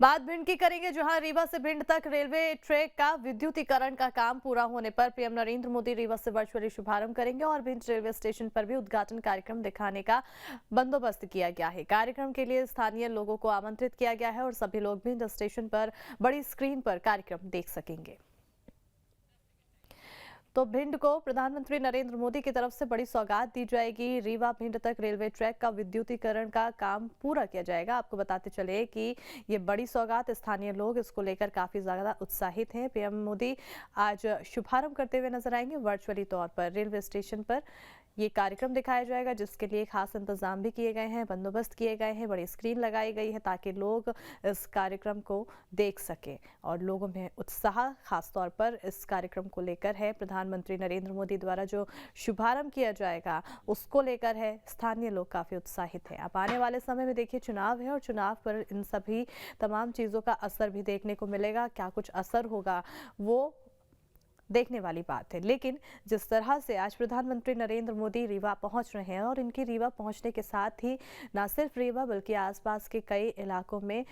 बात भिंड की करेंगे, जहां रीवा से भिंड तक रेलवे ट्रैक का विद्युतीकरण का काम पूरा होने पर पीएम नरेंद्र मोदी रीवा से वर्चुअली शुभारंभ करेंगे और भिंड रेलवे स्टेशन पर भी उद्घाटन कार्यक्रम दिखाने का बंदोबस्त किया गया है। कार्यक्रम के लिए स्थानीय लोगों को आमंत्रित किया गया है और सभी लोग भिंड स्टेशन पर बड़ी स्क्रीन पर कार्यक्रम देख सकेंगे। तो भिंड को प्रधानमंत्री नरेंद्र मोदी की तरफ से बड़ी सौगात दी जाएगी। रीवा भिंड तक रेलवे ट्रैक का विद्युतीकरण का काम पूरा किया जाएगा। आपको बताते चले कि ये बड़ी सौगात, स्थानीय लोग इसको लेकर काफी ज्यादा उत्साहित हैं। पीएम मोदी आज शुभारंभ करते हुए नजर आएंगे वर्चुअली तौर पर रेलवे स्टेशन पर। ये कार्यक्रम दिखाया जाएगा जिसके लिए खास इंतजाम भी किए गए हैं, बंदोबस्त किए गए हैं, बड़ी स्क्रीन लगाई गई है ताकि लोग इस कार्यक्रम को देख सकें और लोगों में उत्साह खास तौर पर इस कार्यक्रम को लेकर है। प्रधानमंत्री नरेंद्र मोदी द्वारा जो शुभारंभ किया जाएगा उसको लेकर है। स्थानीय लोग काफी उत्साहित हैं। अब आने वाले समय में देखिए चुनाव है और चुनाव पर इन सभी तमाम चीजों का असर भी देखने को मिलेगा। क्या कुछ असर होगा वो देखने वाली बात है, लेकिन जिस तरह से आज प्रधानमंत्री नरेंद्र मोदी रीवा पहुंच रहे हैं और इनकी रीवा पहुंचने के साथ ही न सिर्फ रीवा बल्कि आसपास के कई इलाकों में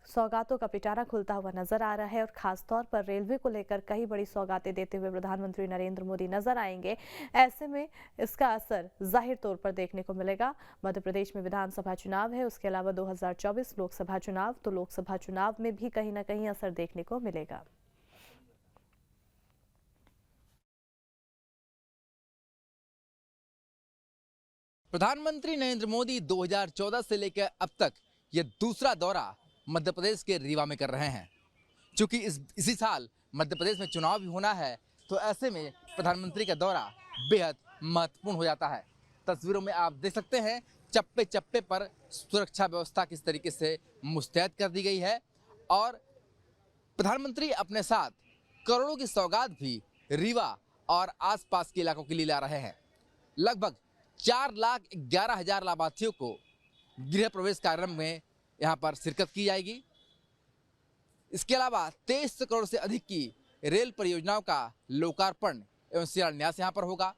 सौगातों का पिटारा खुलता हुआ नजर आ रहा है और खास तौर पर रेलवे को लेकर कई बड़ी सौगातें देते हुए प्रधानमंत्री नरेंद्र मोदी नजर आएंगे। ऐसे में इसका असर जाहिर तौर पर देखने को मिलेगा। मध्य प्रदेश में विधानसभा चुनाव है, उसके अलावा 2024 लोकसभा चुनाव, तो लोकसभा चुनाव में भी कहीं ना कहीं असर देखने को मिलेगा। प्रधानमंत्री नरेंद्र मोदी 2014 से लेकर अब तक ये दूसरा दौरा मध्य प्रदेश के रीवा में कर रहे हैं। क्योंकि इसी साल मध्य प्रदेश में चुनाव भी होना है, तो ऐसे में प्रधानमंत्री का दौरा बेहद महत्वपूर्ण हो जाता है। तस्वीरों में आप देख सकते हैं चप्पे चप्पे पर सुरक्षा व्यवस्था किस तरीके से मुस्तैद कर दी गई है और प्रधानमंत्री अपने साथ करोड़ों की सौगात भी रीवा और आसपास के इलाकों के लिए ला रहे हैं। लगभग 4,11,000 लाभार्थियों को गृह प्रवेश कार्यक्रम में यहां पर शिरकत की जाएगी। इसके अलावा 23 करोड़ से अधिक की रेल परियोजनाओं का लोकार्पण एवं शिलान्यास यहां पर होगा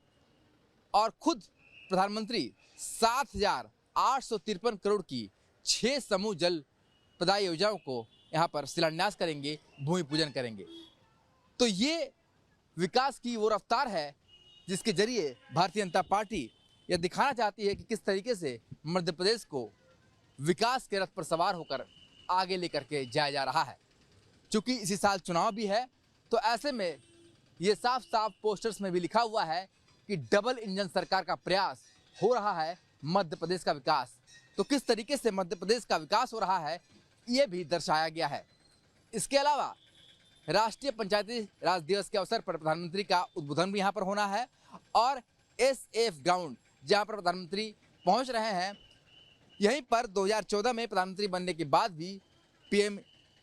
और खुद प्रधानमंत्री 7,853 करोड़ की 6 समूह जल प्रदाय योजनाओं को यहां पर शिलान्यास करेंगे, भूमि पूजन करेंगे। तो ये विकास की वो रफ्तार है जिसके जरिए भारतीय जनता पार्टी यह दिखाना चाहती है कि किस तरीके से मध्य प्रदेश को विकास के रथ पर सवार होकर आगे लेकर के जाया जा रहा है। क्योंकि इसी साल चुनाव भी है, तो ऐसे में ये साफ साफ पोस्टर्स में भी लिखा हुआ है कि डबल इंजन सरकार का प्रयास हो रहा है मध्य प्रदेश का विकास। तो किस तरीके से मध्य प्रदेश का विकास हो रहा है ये भी दर्शाया गया है। इसके अलावा राष्ट्रीय पंचायती राज दिवस के अवसर पर प्रधानमंत्री का उद्बोधन भी यहाँ पर होना है और SF ग्राउंड जहाँ पर प्रधानमंत्री पहुँच रहे हैं, यहीं पर 2014 में प्रधानमंत्री बनने के बाद भी PM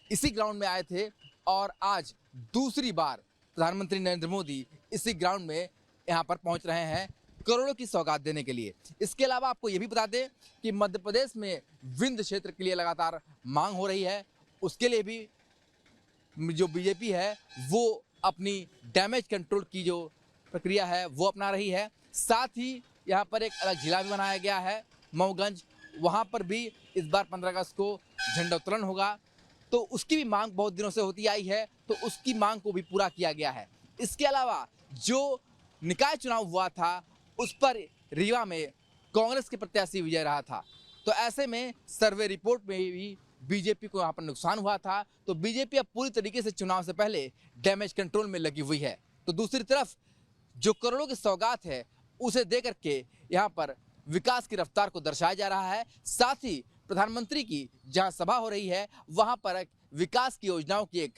इसी ग्राउंड में आए थे और आज दूसरी बार प्रधानमंत्री नरेंद्र मोदी इसी ग्राउंड में यहाँ पर पहुँच रहे हैं करोड़ों की सौगात देने के लिए। इसके अलावा आपको ये भी बता दें कि मध्य प्रदेश में विंध्य क्षेत्र के लिए लगातार मांग हो रही है। उसके लिए भी जो बीजेपी है वो अपनी डैमेज कंट्रोल की जो प्रक्रिया है वो अपना रही है। साथ ही यहाँ पर एक अलग जिला भी बनाया गया है मऊगंज, वहाँ पर भी इस बार 15 अगस्त को झंडोत्तोलन होगा। तो उसकी भी मांग बहुत दिनों से होती आई है, तो उसकी मांग को भी पूरा किया गया है। इसके अलावा जो निकाय चुनाव हुआ था उस पर रीवा में कांग्रेस के प्रत्याशी विजय रहा था, तो ऐसे में सर्वे रिपोर्ट में भी बीजेपी को यहाँ पर नुकसान हुआ था। तो बीजेपी अब पूरी तरीके से चुनाव से पहले डैमेज कंट्रोल में लगी हुई है। तो दूसरी तरफ जो करोड़ों की सौगात है उसे दे करके यहाँ पर विकास की रफ्तार को दर्शाया जा रहा है। साथ ही प्रधानमंत्री की जहाँ सभा हो रही है वहाँ पर एक विकास की योजनाओं की एक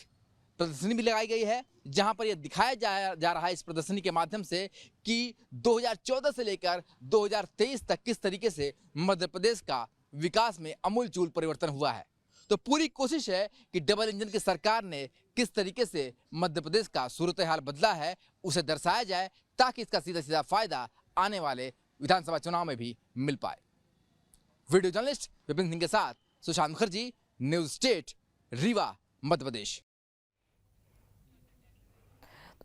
प्रदर्शनी भी लगाई गई है, जहाँ पर यह दिखाया जा रहा है इस प्रदर्शनी के माध्यम से कि 2014 से लेकर 2023 तक किस तरीके से मध्य प्रदेश का विकास में अमूलचूल परिवर्तन हुआ है। तो पूरी कोशिश है कि डबल इंजन की सरकार ने किस तरीके से मध्य प्रदेश का सूरत हाल बदला है उसे दर्शाया जाए, ताकि इसका सीधा सीधा फायदा आने वाले विधानसभा चुनाव में भी मिल पाए। वीडियो जर्नलिस्ट विपिन सिंह के साथ सुशांत मुखर्जी, न्यूज स्टेट, रीवा, मध्य प्रदेश।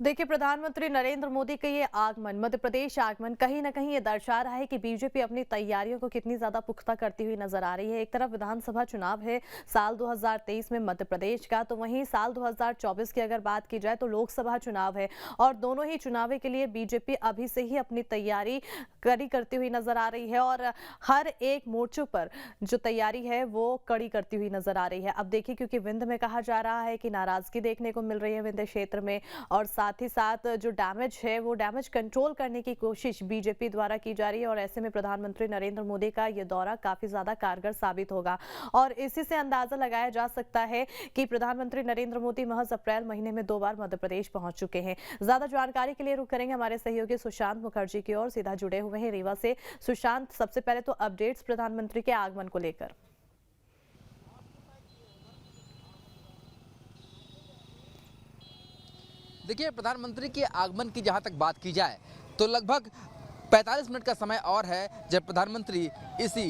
देखिए, प्रधानमंत्री नरेंद्र मोदी का ये आगमन, मध्य प्रदेश आगमन कहीं ना कहीं ये दर्शा रहा है कि बीजेपी अपनी तैयारियों को कितनी ज्यादा पुख्ता करती हुई नजर आ रही है। एक तरफ विधानसभा चुनाव है साल 2023 में मध्य प्रदेश का, तो वहीं साल 2024 की अगर बात की जाए तो लोकसभा चुनाव है और दोनों ही चुनाव के लिए बीजेपी अभी से ही अपनी तैयारी कड़ी करती हुई नजर आ रही है और हर एक मोर्चों पर जो तैयारी है वो कड़ी करती हुई नजर आ रही है। अब देखिए, क्योंकि विंध्य में कहा जा रहा है कि नाराजगी देखने को मिल रही है विंध्य क्षेत्र में, और साथ ही साथ जो डैमेज है वो डैमेज कंट्रोल करने की कोशिश बीजेपी द्वारा की जा रही है और ऐसे में प्रधानमंत्री नरेंद्र मोदी का ये दौरा काफी ज्यादा कारगर साबित होगा। और इसी से अंदाजा लगाया जा सकता है कि प्रधानमंत्री नरेंद्र मोदी महज अप्रैल महीने में 2 बार मध्य प्रदेश पहुंच चुके हैं। ज्यादा जानकारी के लिए रुक करेंगे हमारे सहयोगी सुशांत मुखर्जी की ओर, सीधा जुड़े हुए हैं रीवा से। सुशांत, सबसे पहले तो अपडेट्स प्रधानमंत्री के आगमन को लेकर। देखिए, प्रधानमंत्री के आगमन की जहां तक बात की जाए तो लगभग 45 मिनट का समय और है जब प्रधानमंत्री इसी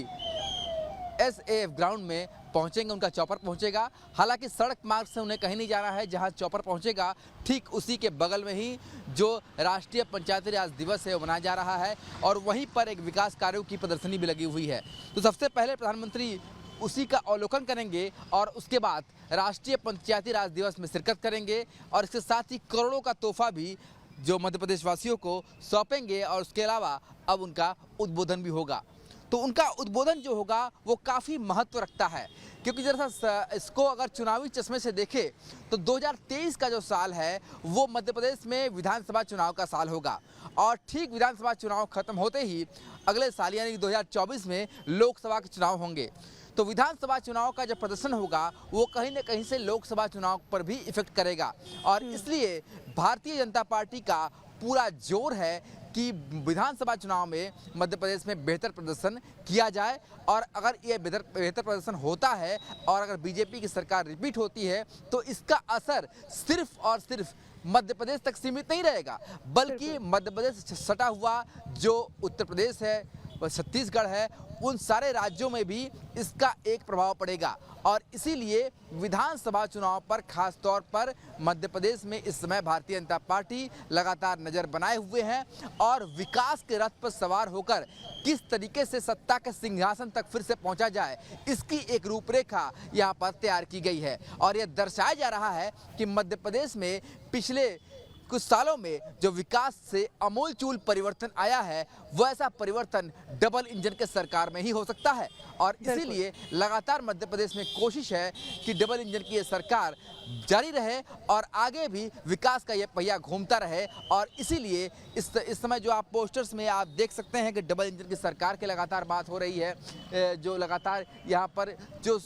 एसएएफ ग्राउंड में पहुंचेंगे, उनका चॉपर पहुंचेगा। हालांकि सड़क मार्ग से उन्हें कहीं नहीं जाना है, जहां चॉपर पहुंचेगा ठीक उसी के बगल में ही जो राष्ट्रीय पंचायती राज दिवस है वो मनाया जा रहा है और वहीं पर एक विकास कार्यों की प्रदर्शनी भी लगी हुई है। तो सबसे पहले प्रधानमंत्री उसी का अवलोकन करेंगे और उसके बाद राष्ट्रीय पंचायती राज दिवस में शिरकत करेंगे और इसके साथ ही करोड़ों का तोहफा भी जो मध्य प्रदेश वासियों को सौंपेंगे और उसके अलावा अब उनका उद्बोधन भी होगा। तो उनका उद्बोधन जो होगा वो काफ़ी महत्व रखता है, क्योंकि जरा इसको अगर चुनावी चश्मे से देखें तो 2023 का जो साल है वो मध्य प्रदेश में विधानसभा चुनाव का साल होगा और ठीक विधानसभा चुनाव खत्म होते ही अगले साल यानी 2024 में लोकसभा के चुनाव होंगे। तो विधानसभा चुनाव का जो प्रदर्शन होगा वो कहीं न कहीं से लोकसभा चुनाव पर भी इफेक्ट करेगा और इसलिए भारतीय जनता पार्टी का पूरा जोर है कि विधानसभा चुनाव में मध्य प्रदेश में बेहतर प्रदर्शन किया जाए और अगर ये बेहतर प्रदर्शन होता है और अगर बीजेपी की सरकार रिपीट होती है तो इसका असर सिर्फ और सिर्फ मध्य प्रदेश तक सीमित नहीं रहेगा, बल्कि मध्य प्रदेश से सटा हुआ जो उत्तर प्रदेश है, छत्तीसगढ़ है, उन सारे राज्यों में भी इसका एक प्रभाव पड़ेगा और इसीलिए विधानसभा चुनाव पर खास तौर पर मध्य प्रदेश में इस समय भारतीय जनता पार्टी लगातार नज़र बनाए हुए हैं और विकास के रथ पर सवार होकर किस तरीके से सत्ता के सिंहासन तक फिर से पहुंचा जाए इसकी एक रूपरेखा यहाँ पर तैयार की गई है और यह दर्शाया जा रहा है कि मध्य प्रदेश में पिछले कुछ सालों में जो विकास से अमूलचूल परिवर्तन आया है वैसा परिवर्तन डबल इंजन के सरकार में ही हो सकता है और इसीलिए लगातार मध्य प्रदेश में कोशिश है कि डबल इंजन की ये सरकार जारी रहे और आगे भी विकास का ये पहिया घूमता रहे और इसीलिए इस समय जो आप पोस्टर्स में आप देख सकते हैं कि डबल इंजन की सरकार की लगातार बात हो रही है, जो लगातार यहाँ पर जो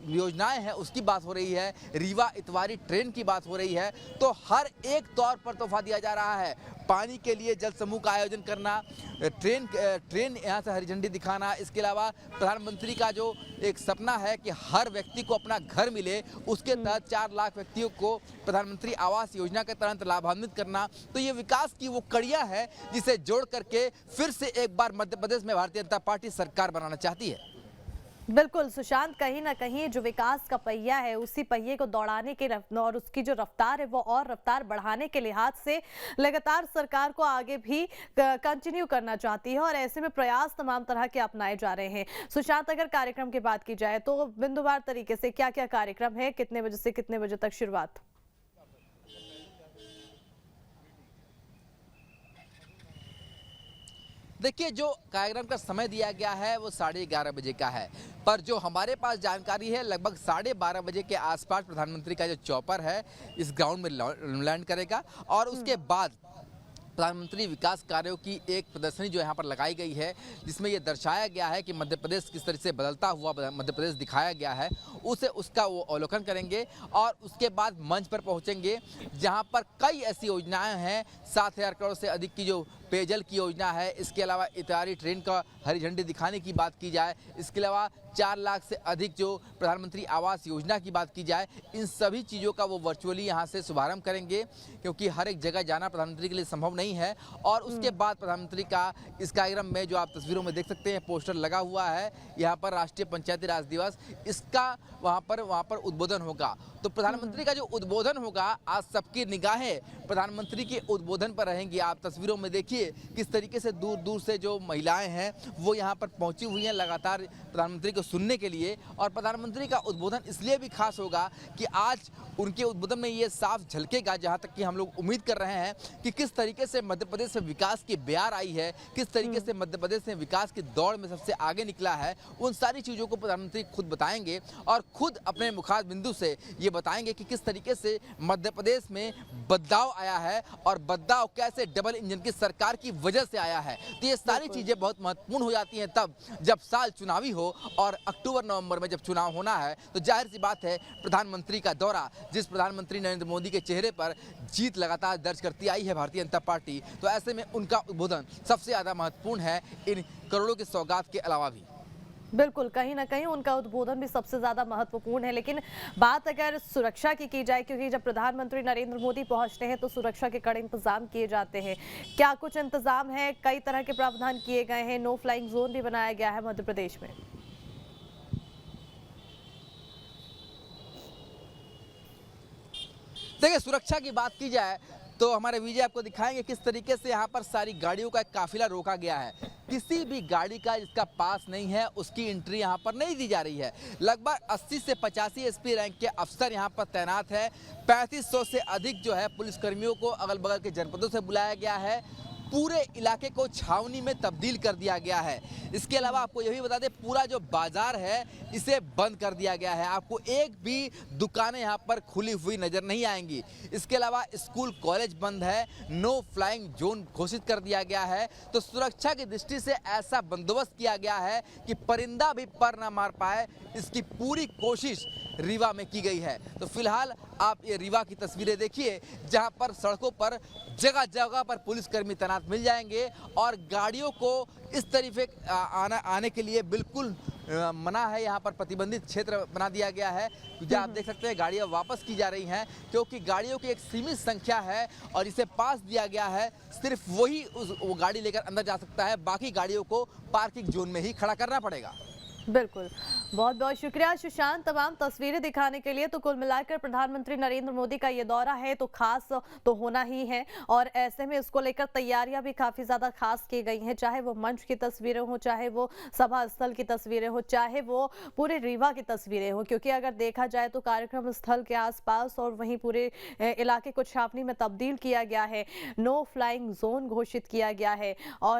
योजनाएं हैं उसकी बात हो रही है, रीवा इतवारी ट्रेन की बात हो रही है, तो हर एक तौर पर तोहफा दिया जा रहा है। पानी के लिए जल समूह का आयोजन करना, ट्रेन यहाँ से हरी झंडी दिखाना, इसके अलावा प्रधानमंत्री का जो एक सपना है कि हर व्यक्ति को अपना घर मिले, उसके तहत 4 लाख व्यक्तियों को प्रधानमंत्री आवास योजना के तहत लाभान्वित करना, तो ये विकास की वो कड़ियाँ है जिसे जोड़ करके फिर से एक बार मध्य प्रदेश में भारतीय जनता पार्टी सरकार बनाना चाहती है। बिल्कुल सुशांत, कहीं ना कहीं जो विकास का पहिया है उसी पहिए को दौड़ाने के और उसकी जो रफ्तार है वो और रफ्तार बढ़ाने के लिहाज से लगातार सरकार को आगे भी कंटिन्यू करना चाहती है और ऐसे में प्रयास तमाम तरह के अपनाए जा रहे हैं। सुशांत, अगर कार्यक्रम की बात की जाए तो बिंदुवार तरीके से क्या क्या कार्यक्रम है, कितने बजे से कितने बजे तक शुरुआत? देखिए, जो कार्यक्रम का समय दिया गया है वो 11:30 बजे का है, पर जो हमारे पास जानकारी है लगभग 12:30 बजे के आसपास प्रधानमंत्री का जो चॉपर है इस ग्राउंड में लैंड करेगा और उसके बाद प्रधानमंत्री विकास कार्यों की एक प्रदर्शनी जो यहाँ पर लगाई गई है जिसमें ये दर्शाया गया है कि मध्य प्रदेश किस तरह से बदलता हुआ मध्य प्रदेश दिखाया गया है, उसका वो अवलोकन करेंगे और उसके बाद मंच पर पहुँचेंगे जहाँ पर कई ऐसी योजनाएं हैं, 7,000 करोड़ से अधिक की जो पेयजल की योजना है, इसके अलावा इतवारी ट्रेन का हरी झंडी दिखाने की बात की जाए, इसके अलावा 4 लाख से अधिक जो प्रधानमंत्री आवास योजना की बात की जाए, इन सभी चीज़ों का वो वर्चुअली यहाँ से शुभारंभ करेंगे, क्योंकि हर एक जगह जाना प्रधानमंत्री के लिए संभव नहीं है। और उसके बाद प्रधानमंत्री का इस कार्यक्रम में जो आप तस्वीरों में देख सकते हैं पोस्टर लगा हुआ है, यहाँ पर राष्ट्रीय पंचायती राज दिवस, इसका वहाँ पर उद्बोधन होगा। तो प्रधानमंत्री का जो उद्बोधन होगा, आज सबकी निगाहें प्रधानमंत्री के उद्बोधन पर रहेंगी। आप तस्वीरों में देखिए किस तरीके से दूर दूर से जो महिलाएं हैं वो यहाँ पर पहुंची हुई हैं लगातार प्रधानमंत्री को सुनने के लिए। और प्रधानमंत्री का उद्बोधन इसलिए भी खास होगा कि आज उनके उद्बोधन में ये साफ झलकेगा, जहाँ तक कि हम लोग उम्मीद कर रहे हैं कि किस तरीके से मध्य प्रदेश में विकास की बयार आई है, किस तरीके से मध्य प्रदेश ने विकास की दौड़ में सबसे आगे निकला है। उन सारी चीज़ों को प्रधानमंत्री खुद बताएंगे और खुद अपने मुखार बिंदु से ये बताएंगे कि किस तरीके से मध्य प्रदेश में बदलाव आया है और बदलाव कैसे डबल इंजन की सरकार की वजह से आया है। तो ये सारी चीज़ें बहुत महत्वपूर्ण हो जाती हैं तब जब साल चुनावी हो, और अक्टूबर नवंबर में जब चुनाव होना है तो जाहिर सी बात है प्रधानमंत्री का दौरा, जिस प्रधानमंत्री नरेंद्र मोदी के चेहरे पर जीत लगातार दर्ज करती आई है भारतीय जनता पार्टी, तो ऐसे में उनका उद्बोधन सबसे ज़्यादा महत्वपूर्ण है इन करोड़ों की सौगात के अलावा भी। बिल्कुल, कहीं ना कहीं उनका उद्बोधन भी सबसे ज्यादा महत्वपूर्ण है। लेकिन बात अगर सुरक्षा की जाए, क्योंकि जब प्रधानमंत्री नरेंद्र मोदी पहुंचते हैं तो सुरक्षा के कड़े इंतजाम किए जाते हैं, क्या कुछ इंतजाम है? कई तरह के प्रावधान किए गए हैं, नो फ्लाइंग जोन भी बनाया गया है मध्य प्रदेश में। देखिए, सुरक्षा की बात की जाए तो हमारे विजय आपको दिखाएंगे किस तरीके से यहाँ पर सारी गाड़ियों का एक काफिला रोका गया है। किसी भी गाड़ी का जिसका पास नहीं है उसकी एंट्री यहाँ पर नहीं दी जा रही है। लगभग 80 से 85 एसपी रैंक के अफसर यहाँ पर तैनात है। 3500 से अधिक जो है पुलिसकर्मियों को अगल बगल के जनपदों से बुलाया गया है। पूरे इलाके को छावनी में तब्दील कर दिया गया है। इसके अलावा आपको यह भी बता दें, पूरा जो बाजार है इसे बंद कर दिया गया है। आपको एक भी दुकानें यहाँ पर खुली हुई नजर नहीं आएंगी। इसके अलावा स्कूल कॉलेज बंद है, नो फ्लाइंग जोन घोषित कर दिया गया है। तो सुरक्षा की दृष्टि से ऐसा बंदोबस्त किया गया है कि परिंदा भी पर ना मार पाए, इसकी पूरी कोशिश रीवा में की गई है। तो फिलहाल आप ये रीवा की तस्वीरें देखिए, जहां पर सड़कों पर जगह जगह पर पुलिसकर्मी तैनात मिल जाएंगे और गाड़ियों को इस तरीके आने के लिए बिल्कुल मना है। यहाँ पर प्रतिबंधित क्षेत्र बना दिया गया है। जो आप देख सकते हैं गाड़ियाँ वापस की जा रही हैं, क्योंकि गाड़ियों की एक सीमित संख्या है और इसे पास दिया गया है। सिर्फ वही वो गाड़ी लेकर अंदर जा सकता है, बाकी गाड़ियों को पार्किंग जोन में ही खड़ा करना पड़ेगा। बिल्कुल, बहुत बहुत शुक्रिया सुशांत तमाम तस्वीरें दिखाने के लिए। तो कुल मिलाकर प्रधानमंत्री नरेंद्र मोदी का ये दौरा है तो खास तो होना ही है, और ऐसे में इसको लेकर तैयारियां भी काफी ज्यादा खास की गई हैं, चाहे वो मंच की तस्वीरें हो, चाहे वो सभा स्थल की तस्वीरें हो, चाहे वो पूरे रीवा की तस्वीरें हो। क्योंकि अगर देखा जाए तो कार्यक्रम स्थल के आसपास और वहीं पूरे इलाके को छावनी में तब्दील किया गया है, नो फ्लाइंग जोन घोषित किया गया है। और